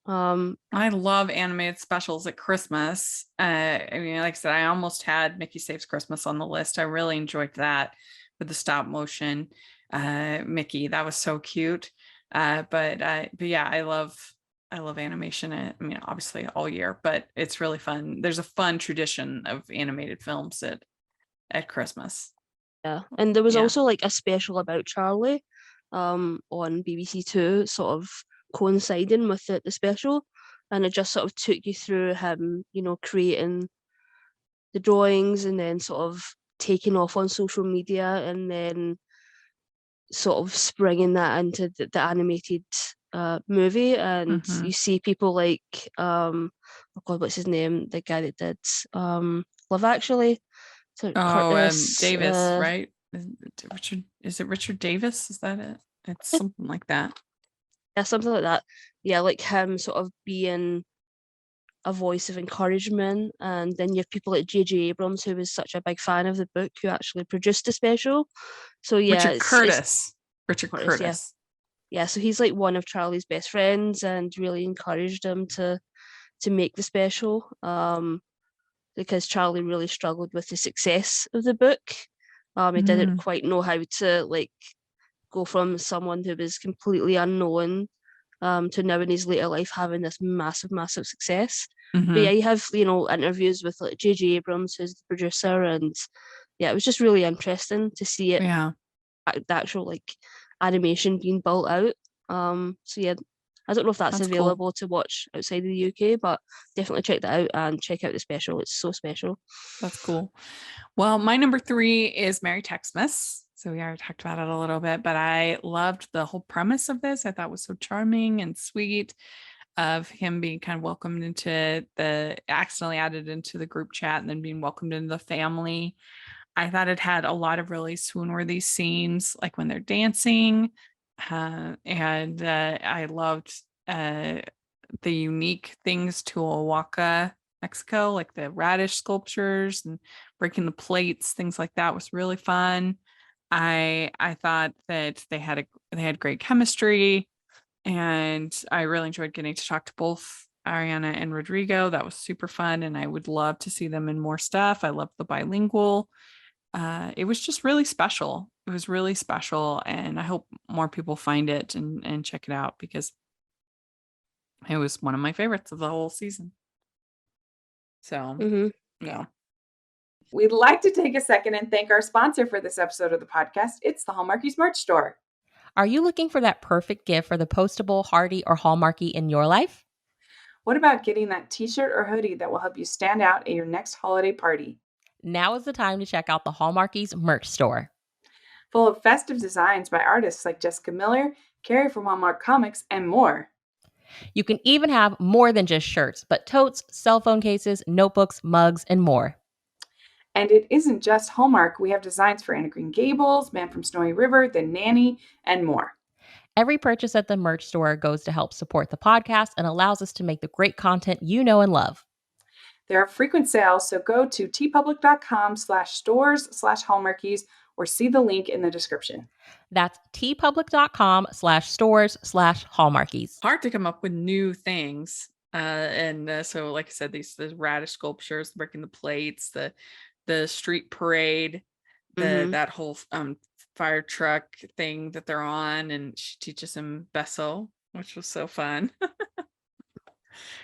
Speaker 1: I love animated specials at Christmas. I mean, like I said, I almost had Mickey Saves Christmas on the list. I really enjoyed that with the stop motion Mickey. That was so cute. But yeah, I love animation. I mean, obviously all year, but it's really fun. There's a fun tradition of animated films at Christmas.
Speaker 2: Yeah, and there was also a special about Charlie on BBC Two, sort of coinciding with the special, and it just sort of took you through him creating the drawings and then sort of taking off on social media, and then sort of springing that into the animated movie, and you see people like oh god, what's his name? The guy that did Love Actually. So Curtis
Speaker 1: Davis, right? Is it Richard Davis? Is that it? It's something like that.
Speaker 2: Yeah, something like that. Yeah, like him sort of being a voice of encouragement. And then you have people like J.J. Abrams, who was such a big fan of the book, who actually produced the special. So yeah,
Speaker 1: Richard Curtis.
Speaker 2: Yeah, so he's like one of Charlie's best friends and really encouraged him to make the special. Because Charlie really struggled with the success of the book. He didn't quite know how to like go from someone who was completely unknown to now in his later life having this massive success. But yeah, you have interviews with like J.J. Abrams, who's the producer, and yeah, it was just really interesting to see it.
Speaker 1: Yeah,
Speaker 2: the actual like animation being built out. So yeah, I don't know if that's available to watch outside of the UK, but definitely check that out and check out the special. It's so special.
Speaker 1: That's cool. Well, my number 3 is Merry Xmas. So we already talked about it a little bit, but I loved the whole premise of this. I thought it was so charming and sweet, of him being kind of welcomed into accidentally added into the group chat and then being welcomed into the family. I thought it had a lot of really swoon-worthy scenes, like when they're dancing. And I loved the unique things to Oaxaca, Mexico, like the radish sculptures and breaking the plates, things like that was really fun. I thought that they had great chemistry, and I really enjoyed getting to talk to both Ariana and Rodrigo. That was super fun, and I would love to see them in more stuff. I love the bilingual. It was just really special. It was really special, and I hope more people find it and check it out, because it was one of my favorites of the whole season. So, yeah.
Speaker 5: We'd like to take a second and thank our sponsor for this episode of the podcast. It's the Hallmarkies merch store.
Speaker 6: Are you looking for that perfect gift for the postable, Hardy, or Hallmarky in your life?
Speaker 5: What about getting that t-shirt or hoodie that will help you stand out at your next holiday party?
Speaker 6: Now is the time to check out the Hallmarkies merch store.
Speaker 5: Full of festive designs by artists like Jessica Miller, Carrie from Hallmark Comics, and more.
Speaker 6: You can even have more than just shirts, but totes, cell phone cases, notebooks, mugs, and more.
Speaker 5: And it isn't just Hallmark. We have designs for Anna Green Gables, Man from Snowy River, The Nanny, and more.
Speaker 6: Every purchase at the merch store goes to help support the podcast and allows us to make the great content you know and love.
Speaker 5: There are frequent sales, so go to tpublic.com/stores/Hallmarkies or see the link in the description.
Speaker 6: That's tpublic.com/stores/Hallmarkies.
Speaker 1: Hard to come up with new things. So like I said, the radish sculptures, breaking the plates, the street parade, that whole fire truck thing that they're on, and she teaches him Besso, which was so fun.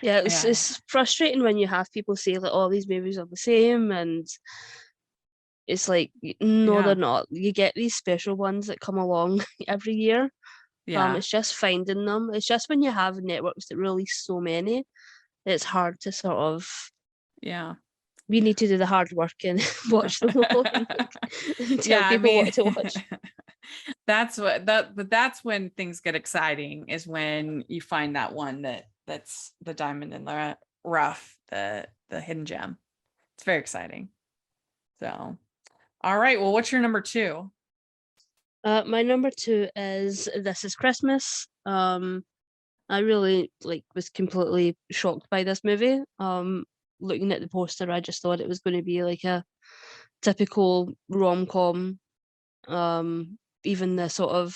Speaker 2: Yeah, it's frustrating when you have people say that all these movies are the same, and it's like, no, they're not. You get these special ones that come along every year. Yeah. It's just finding them. It's just when you have networks that release so many, it's hard to sort of.
Speaker 1: Yeah.
Speaker 2: We need to do the hard work and watch them all and tell people what to watch.
Speaker 1: That's when things get exciting, is when you find that one that's the diamond in the rough, the hidden gem. It's very exciting. So, all right. Well, what's your number 2?
Speaker 2: My number 2 is This Is Christmas. I really was completely shocked by this movie. Looking at the poster, I just thought it was going to be like a typical rom-com. Even the sort of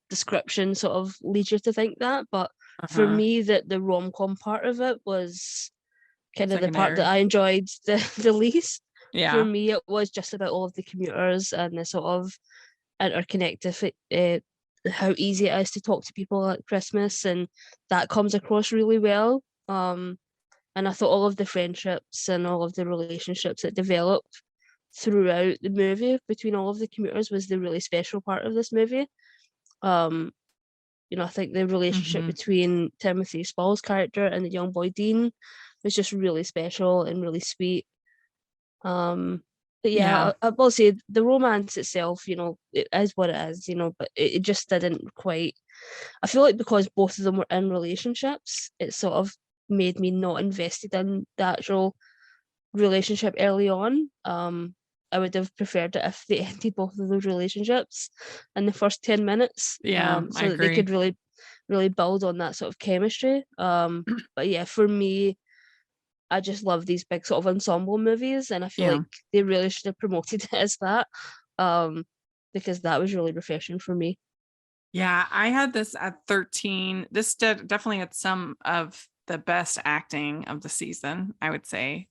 Speaker 2: description sort of leads you to think that, but for me, the rom-com part of it was kind of the part that I enjoyed the least. Yeah. For me, it was just about all of the commuters and the sort of interconnected, how easy it is to talk to people at Christmas, and that comes across really well. And I thought all of the friendships and all of the relationships that developed throughout the movie between all of the commuters was the really special part of this movie. I think the relationship between Timothy Spall's character and the young boy Dean was just really special and really sweet. But I will say the romance itself, it is what it is, but it just didn't quite I feel like because both of them were in relationships, it sort of made me not invested in the actual relationship early on. I would have preferred it if they ended both of those relationships in the first 10 minutes.
Speaker 1: I
Speaker 2: so that they
Speaker 1: agree.
Speaker 2: could really build on that sort of chemistry. But yeah, for me, I just love these big sort of ensemble movies, and I feel like they really should have promoted it as that, because that was really refreshing for me.
Speaker 1: Yeah, I had this at 13. This definitely had some of the best acting of the season, I would say.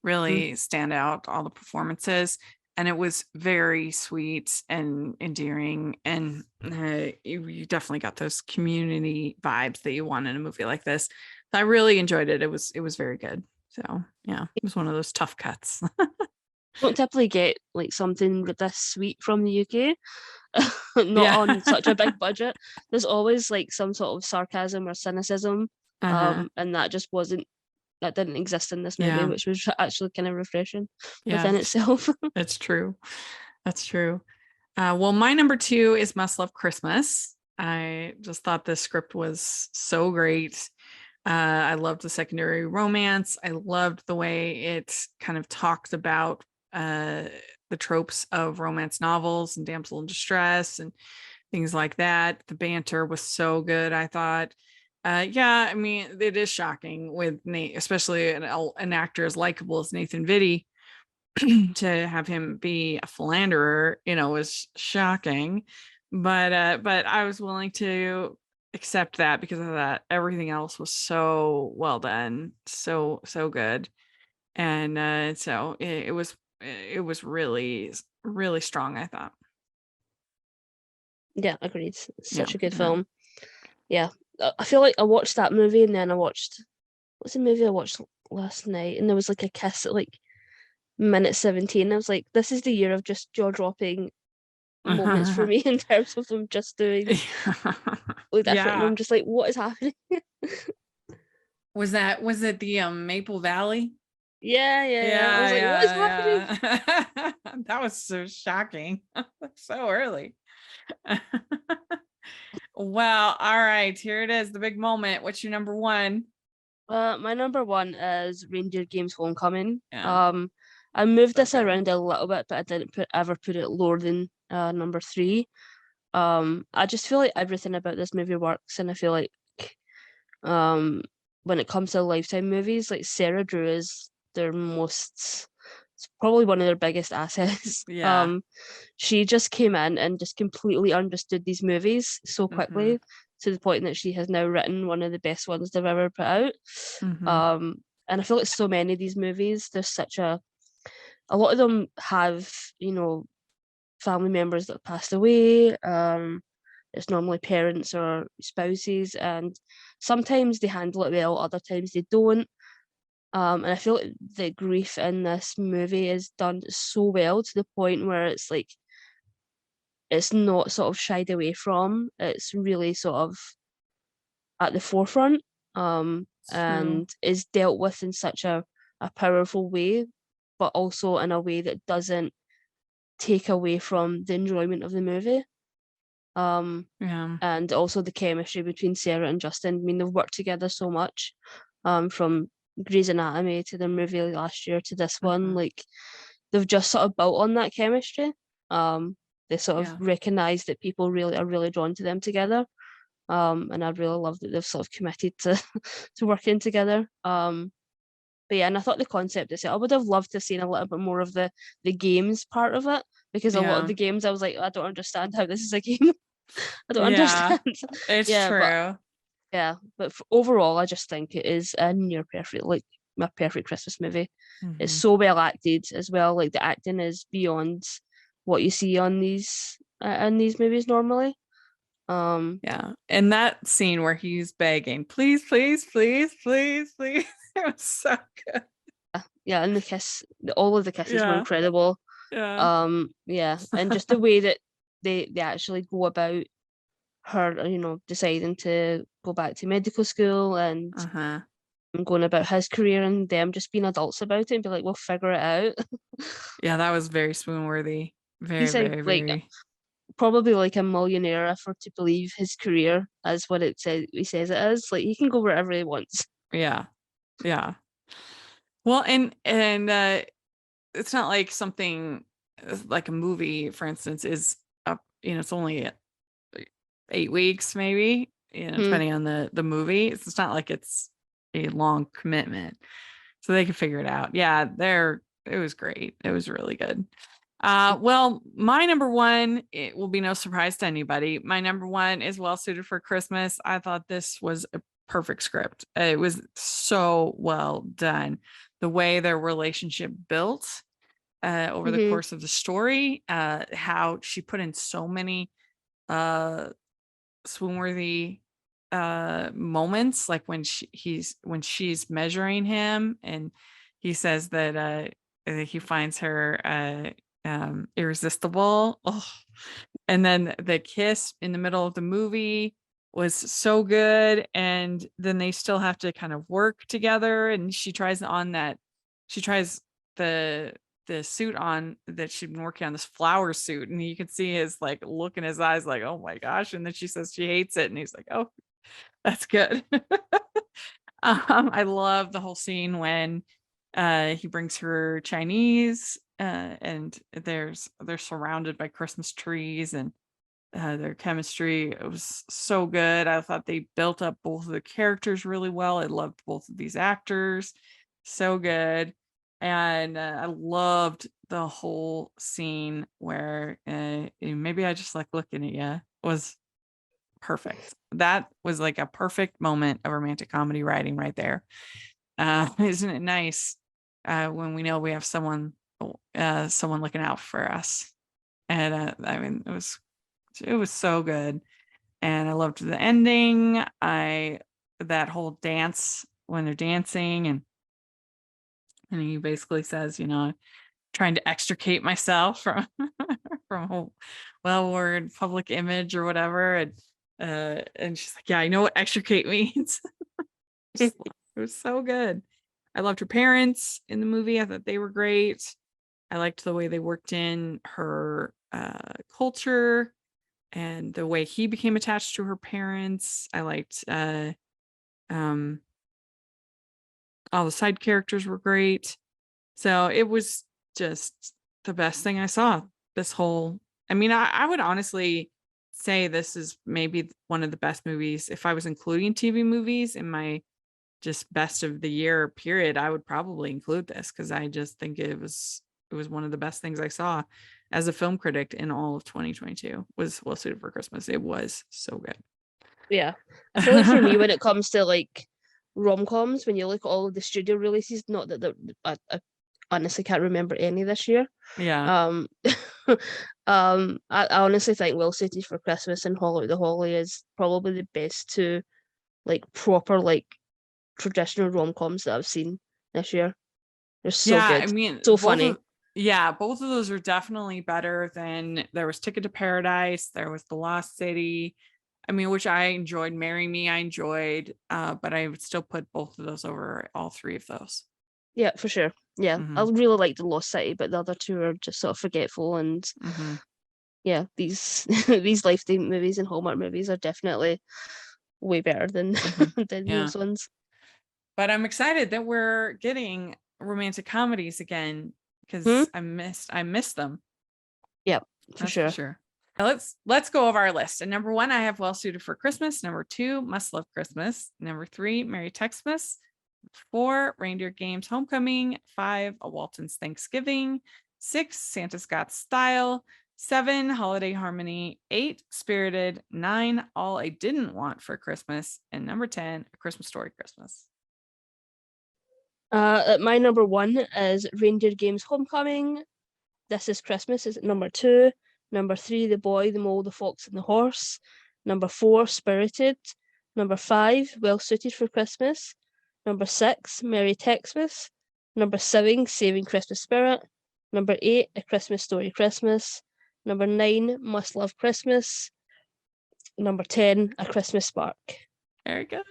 Speaker 1: Really stand out, all the performances. And it was very sweet and endearing. And you definitely got those community vibes that you want in a movie like this. So I really enjoyed it. It was very good. So yeah, it was one of those tough cuts.
Speaker 2: Don't typically get like something this sweet from the UK. Not on such a big budget. There's always like some sort of sarcasm or cynicism, and that didn't exist in this movie, which was actually kind of refreshing within itself.
Speaker 1: That's true. That's true. Well, my number 2 is Must Love Christmas. I just thought the script was so great. I loved the secondary romance. I loved the way it kind of talked about the tropes of romance novels and damsel in distress and things like that. The banter was so good, I thought. I mean, it is shocking with Nate, especially an actor as likable as Nathan Vitti, to have him be a philanderer, was shocking. But I was willing to accept that because of that. Everything else was so well done, so good, and so it was really, really strong, I thought.
Speaker 2: Yeah, agreed. Such a good film. Yeah, I feel like I watched that movie and then what's the movie I watched last night? And there was like a kiss at like minute 17. I was like, this is the year of just jaw-dropping moments for me in terms of them just doing like different. And I'm just like, what is happening?
Speaker 1: Was it the Maple Valley?
Speaker 2: Yeah. I was like, what is happening?
Speaker 1: That was so shocking. So early. Well, all right, here it is, the big moment. What's your number 1?
Speaker 2: My number 1 is Reindeer Games Homecoming. I moved this around a little bit, but I didn't ever put it lower than number 3. I just feel like everything about this movie works, and I feel like when it comes to Lifetime movies, like Sarah Drew is it's probably one of their biggest assets. She just came in and just completely understood these movies so quickly, to the point that she has now written one of the best ones they've ever put out. And I feel like so many of these movies, there's such a lot of them have, family members that have passed away. It's normally parents or spouses, and sometimes they handle it well, other times they don't. And I feel like the grief in this movie is done so well, to the point where it's like, it's not sort of shied away from. It's really sort of at the forefront, and is dealt with in such a powerful way, but also in a way that doesn't take away from the enjoyment of the movie. And also the chemistry between Sarah and Justin. I mean, they've worked together so much, from Grey's Anatomy to the movie last year to this one. Like, they've just sort of built on that chemistry. They sort of recognize that people are really drawn to them together. And I really love that they've sort of committed to working together. But yeah, and I thought the concept itself, I would have loved to have seen a little bit more of the games part of it, because a lot of the games I was like, I don't understand how this is a game. I don't understand.
Speaker 1: It's true.
Speaker 2: But overall, I just think it is a near perfect, like my perfect Christmas movie. It's so well acted as well. Like, the acting is beyond what you see on these in these movies normally.
Speaker 1: And that scene where he's begging, please, please, please, please, please. It was so good.
Speaker 2: Yeah, and the kiss, all of the kisses were incredible. And just the way that they actually go about her, deciding to go back to medical school, and going about his career, and them just being adults about it and be like, we'll figure it out.
Speaker 1: That was very swoon worthy. Very, very, very.
Speaker 2: probably like a millionaire effort to believe his career as what he says it is. Like he can go wherever he wants.
Speaker 1: Yeah. Yeah. Well, and it's not like something like a movie, for instance, is up, it's only 8 weeks, maybe, depending on the movie. It's not like it's a long commitment. So they can figure it out. Yeah, it was great. It was really good. Well, my number one, it will be no surprise to anybody. My number one is Well Suited for Christmas. I thought this was a perfect script. It was so well done. The way their relationship built over the course of the story, how she put in so many swoon-worthy moments, like when she's measuring him and he says that he finds her irresistible. Oh. And then the kiss in the middle of the movie was so good, and then they still have to kind of work together, and she tries the suit on that she'd been working on, this flower suit, and you can see his like look in his eyes like, oh my gosh. And then she says she hates it, and he's like, oh, that's good. I love the whole scene when he brings her Chinese, and they're surrounded by Christmas trees, and their chemistry, it was so good. I thought they built up both of the characters really well. I loved both of these actors, so good. And I loved the whole scene where maybe I just like looking at you was perfect. That was like a perfect moment of romantic comedy writing right there. Isn't it nice when we know we have someone looking out for us? And I mean, it was so good, and I loved the ending. That whole dance when they're dancing, and he basically says, trying to extricate myself from from a well-worn public image or whatever, and she's like, yeah, I know what extricate means. It was so good. I loved her parents in the movie. I thought they were great. I liked the way they worked in her culture and the way he became attached to her parents. I liked all the side characters were great. So it was just the best thing I saw this whole. I mean, I would honestly say this is maybe one of the best movies. If I was including TV movies in my just best of the year period, I would probably include this, because I just think it was one of the best things I saw as a film critic in all of 2022 was Well Suited for Christmas. It was so good.
Speaker 2: Yeah. I feel like for me, when it comes to like rom-coms, when you look at all of the studio releases, not that I honestly can't remember any this year.
Speaker 1: Yeah.
Speaker 2: I honestly think Well Suited for Christmas and Holly the Holly is probably the best two like proper like traditional rom-coms that I've seen this year. They're so good.
Speaker 1: I mean,
Speaker 2: so funny.
Speaker 1: Both of those are definitely better than there was Ticket to Paradise, there was The Lost City. I mean, which I enjoyed. Marry Me, I enjoyed, but I would still put both of those over all three of those.
Speaker 2: Yeah, for sure. Yeah, I really like The Lost City, but the other two are just sort of forgetful. And yeah, these Lifetime movies and Hallmark movies are definitely way better than those ones.
Speaker 1: But I'm excited that we're getting romantic comedies again, because I missed them.
Speaker 2: Yep, for
Speaker 1: sure. Now let's go over our list. And number 1, I have Well Suited for Christmas. Number 2, Must Love Christmas. Number 3, Merry Xmas. 4, Reindeer Games Homecoming. 5, A Walton's Thanksgiving. 6, Santa's Got Style. 7, Holiday Harmony. 8, Spirited. 9, All I Didn't Want for Christmas. And number 10, A Christmas Story Christmas.
Speaker 2: My number 1 is Reindeer Games Homecoming. This Is Christmas is at number 2. Number 3, The Boy, the Mole, the Fox, and the Horse. Number 4, Spirited. Number 5, Well Suited for Christmas. Number 6, Merry Xmas. Number 7, Saving Christmas Spirit. Number 8, A Christmas Story Christmas. Number 9, Must Love Christmas. Number 10, A Christmas Spark.
Speaker 1: Very good.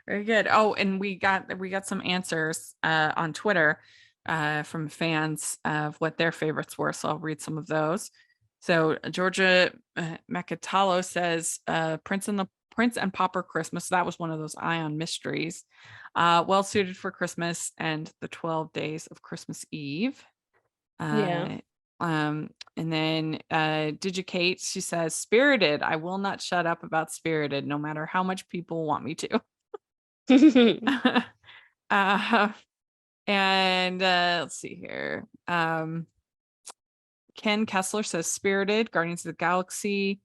Speaker 1: Very good. Oh, and we got some answers on Twitter from fans of what their favorites were. So I'll read some of those. So Georgia Macatalo says Prince and Pauper Christmas. That was one of those Ion mysteries. Well suited for Christmas and the 12 days of Christmas Eve.
Speaker 2: Yeah.
Speaker 1: And then Digicate, she says, Spirited. I will not shut up about Spirited, no matter how much people want me to. And let's see here. Ken Kessler says Spirited, Guardians of the Galaxy,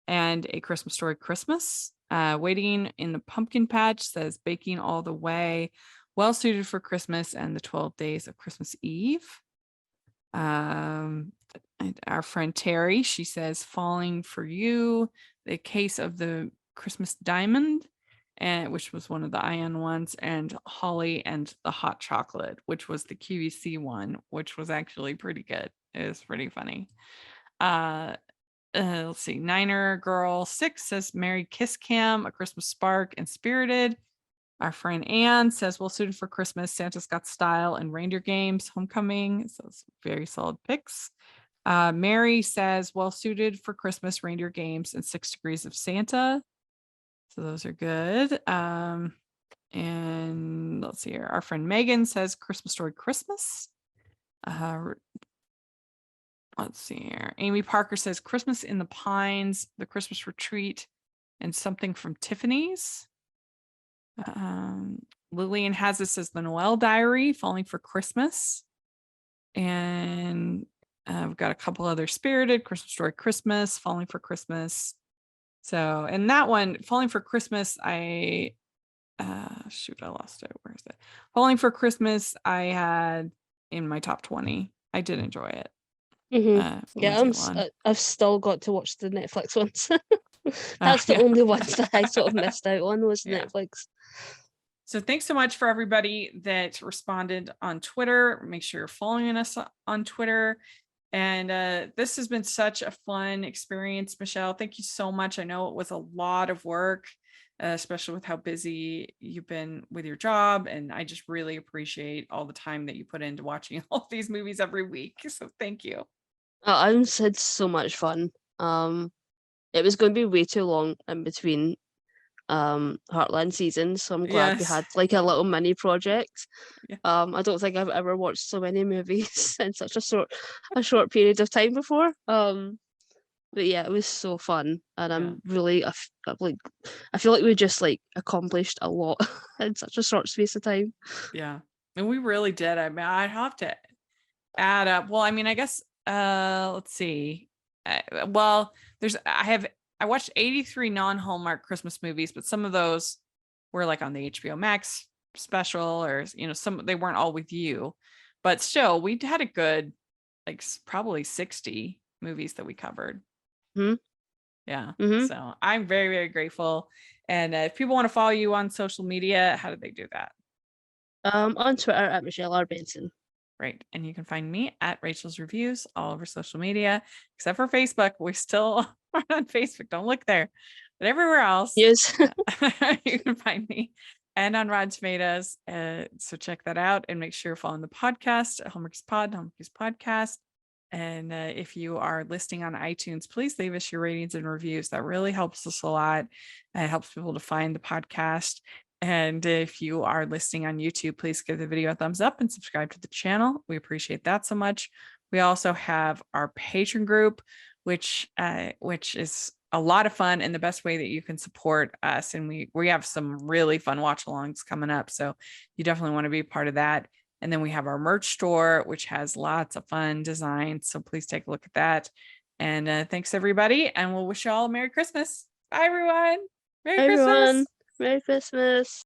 Speaker 1: and A Christmas Story Christmas. Waiting in the Pumpkin Patch says Baking All the Way, well suited for Christmas and the 12 days of Christmas Eve. And our friend Terry, she says Falling for You, The Case of the Christmas Diamond, and which was one of the Ion ones, and Holly and the Hot Chocolate, which was the QVC one, which was actually pretty good. It was pretty funny. Let's see. Niner Girl 6 says Merry Kiss Cam, A Christmas Spark, and Spirited. Our friend Anne says, well suited for Christmas, Santa's Got Style, and Reindeer Games, Homecoming. So it's very solid picks. Mary says, well suited for Christmas, Reindeer Games, and 6 Degrees of Santa. So those are good. And let's see here. Our friend Megan says Christmas Story Christmas. Let's see here. Amy Parker says Christmas in the Pines, The Christmas Retreat, and Something from Tiffany's. Lillian Hazard says The Noel Diary, Falling for Christmas. And we've got a couple other Spirited, Christmas Story Christmas, Falling for Christmas. So, and that one, Falling for Christmas, I lost it. Where is it? Falling for Christmas, I had in my top 20. I did enjoy it.
Speaker 2: Yeah, I've still got to watch the Netflix ones. That's the only ones that I sort of missed out on was Netflix.
Speaker 1: So thanks so much for everybody that responded on Twitter. Make sure you're following us on Twitter. And this has been such a fun experience, Michelle. Thank you so much. I know it was a lot of work, especially with how busy you've been with your job. And I just really appreciate all the time that you put into watching all these movies every week. So thank you.
Speaker 2: I had so much fun. It was going to be way too long in between Heartland seasons, so I'm glad we had like a little mini project. I don't think I've ever watched so many movies in such a short period of time before. But yeah, it was so fun, and I'm really I feel like we just like accomplished a lot in such a short space of time.
Speaker 1: Yeah, and we really did. I mean, I'd have to add up. Well, I mean, I guess let's see. I watched 83 non-Hallmark Christmas movies, but some of those were like on the HBO Max special, or some they weren't all with you, but still we had a good like probably 60 movies that we covered. So I'm very, very grateful. And if people want to follow you on social media, how do they do that?
Speaker 2: On Twitter at Michelle R. Benson.
Speaker 1: Right. And you can find me at Rachel's Reviews all over social media, except for Facebook. We still are on Facebook. Don't look there. But everywhere else,
Speaker 2: yes,
Speaker 1: you can find me. And on Rotten Tomatoes. So check that out and make sure you're following the podcast at Hallmarkies Podcast. And if you are listening on iTunes, please leave us your ratings and reviews. That really helps us a lot. It helps people to find the podcast. And if you are listening on YouTube, please give the video a thumbs up and subscribe to the channel. We appreciate that so much. We also have our Patreon group, which is a lot of fun and the best way that you can support us. And we have some really fun watch-alongs coming up. So you definitely want to be a part of that. And then we have our merch store, which has lots of fun designs. So please take a look at that. And thanks, everybody. And we'll wish you all a Merry Christmas. Bye, everyone. Merry Christmas.
Speaker 2: Merry Christmas.